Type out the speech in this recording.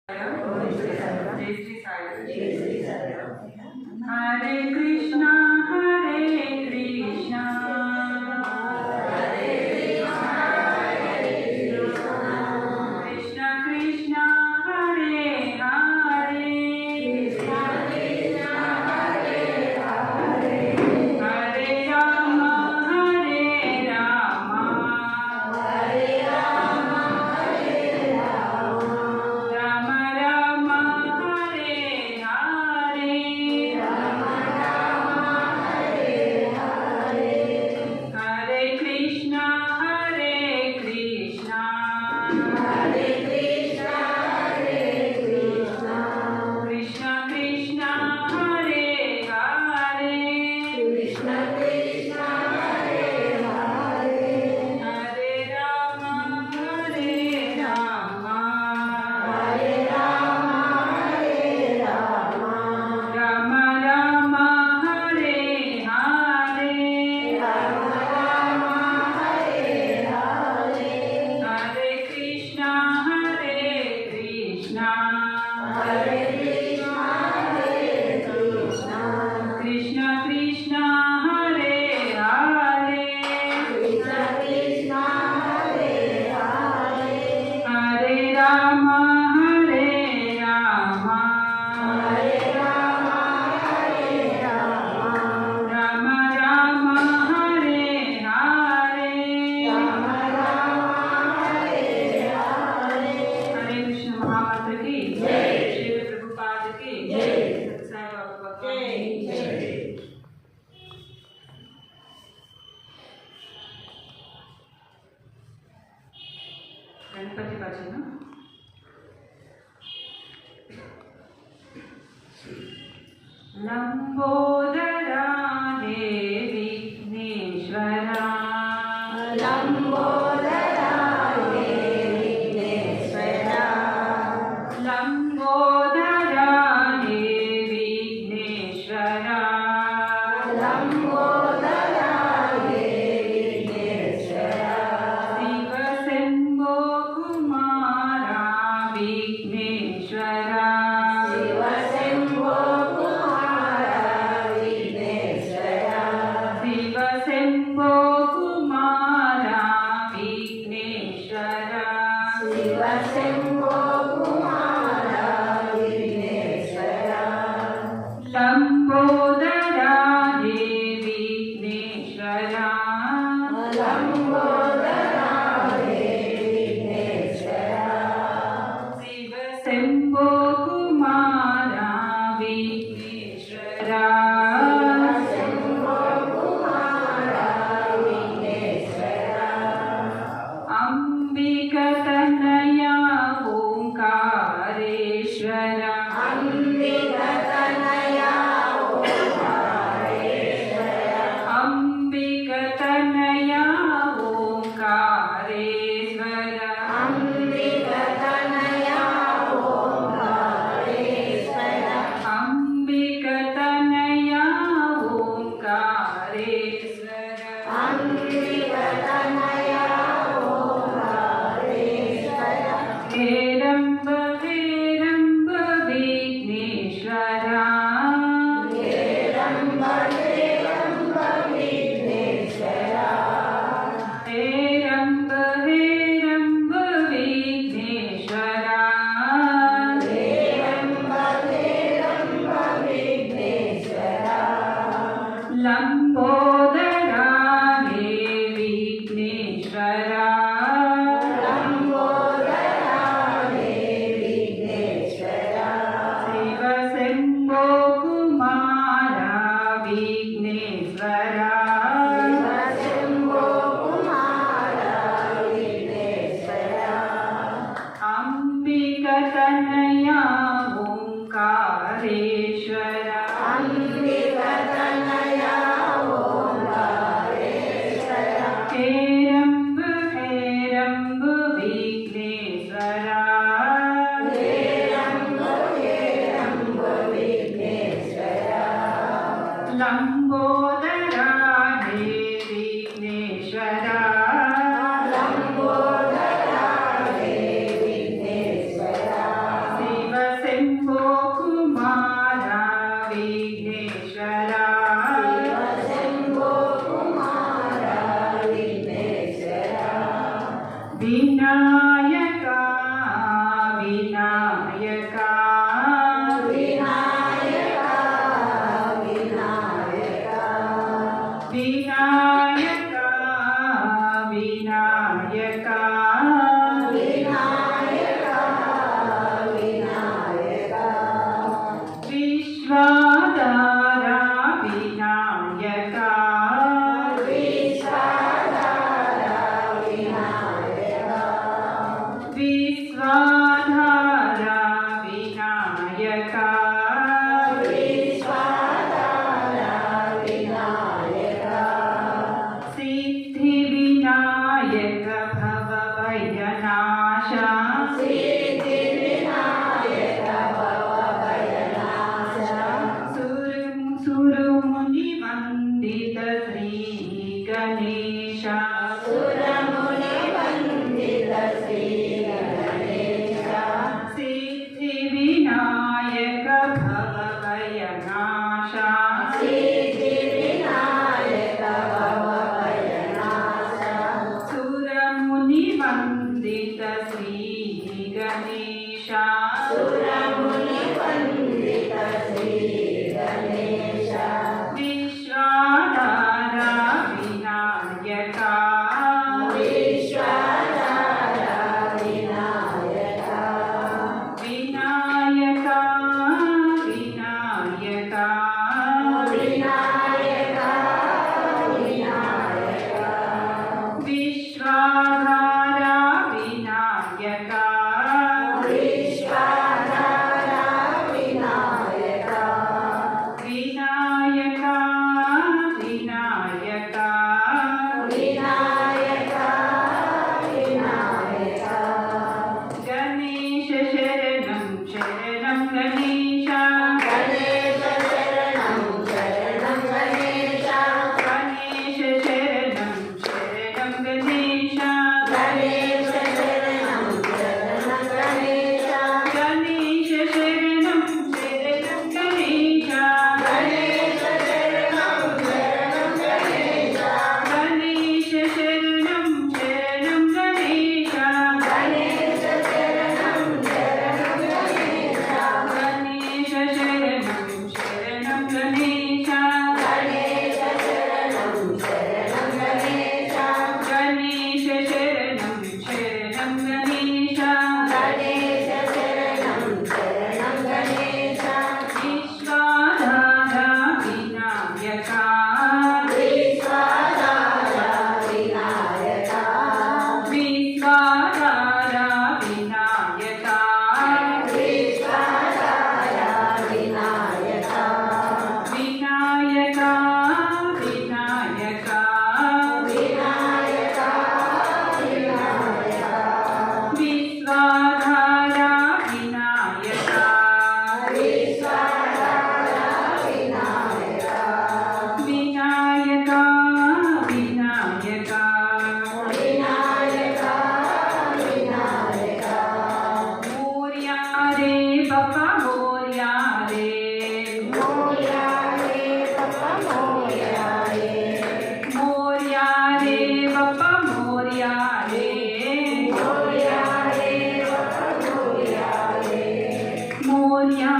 जय श्री साई। हरे कृष्णा कृष्णा कृष्णा कृष्णा हरे हरे हरे राम राम राम हरे हरे हरे कृष्णा कृष्णा कृष्णा हरे हरे हरे राम राम राम हरे हरे हरे कृष्णा कृष्णा कृष्णा कृष्णा हरे हरे हरे राम राम राम हरे हरे हरे कृष्ण महामंत्र की श्री प्रभुपाद की सत्य साई बाबा की गणपति भजन लंबोदरा हे विघ्नेश्वरा लंबोदरा हे विघ्नेश्वरा शिव शंभो कुमारा विघ्नेश्वरा शिव शंभो कुमारा विघ्नेश्वरा लंबोदरा हे विघ्नेश्वरा शिव शंभो कुमारा विघ्नेश्वरा अंबिकतनया ओंकारेश्वरा अंबिकतनया ओंकारेश्वरा अंबिकतनया ओंकारेश्वरा हेरंब हेरंब विघ्नेश्वरा हेरंब हेरंब विघ्नेश्वरा लंबोदरा हे विघ्नेश्वरा शिव शंभो कुमारा विघ्नेश्वरा अंबिकतनया ओंकारेश्वरा हेरंब हेरंब विघ्नेश्वरा लंबोदरा हे विघ्नेश्वरा సురముని వందిత శ్రీ గణేశ విశ్వాధార వినాయక విశ్వధార వినాయక వినాయక వినాయక వినాయక వినాయక విశ్వాధార వినాయక విశ్వధార వినాయక వినాయక వినాయక వినాయక వినాయక గణేశ శరణం శరణం గణేశ గణేశ శరణం శరణం గణేశ గణేశ శరణం శరణం గణేశ గణేశ శరణం శరణం గణేశ గణేశ శరణం శరణం గణేశ గణేశ శరణం శరణం గణేశ గణేశ శరణం శరణం గణేశ గణేశ శరణం శరణం గణేశ గణేశ శరణం శరణం గణేశ గణేశ శరణం శరణం గణేశ గణేశ శరణం శరణం గణేశ గణేశ శరణం శరణం గణేశ విశ్వాధార వినాయక విశ్వధార వినాయక విశ్వాధార వినాయక విశ్వధార వినాయక వినాయక వినాయక వినాయక వినాయక విశ్వాధార వినాయక విశ్వధార వినాయక వినాయక వినాయక వినాయక వినాయక మోర్యా రే బప్ప మోర్యా రే మోరియా రే పప్ప మోరియా రే మోర్యా రే బప్ప మోర్యా రే మోరియా రే పప్ప మోరియా రే మోర్యా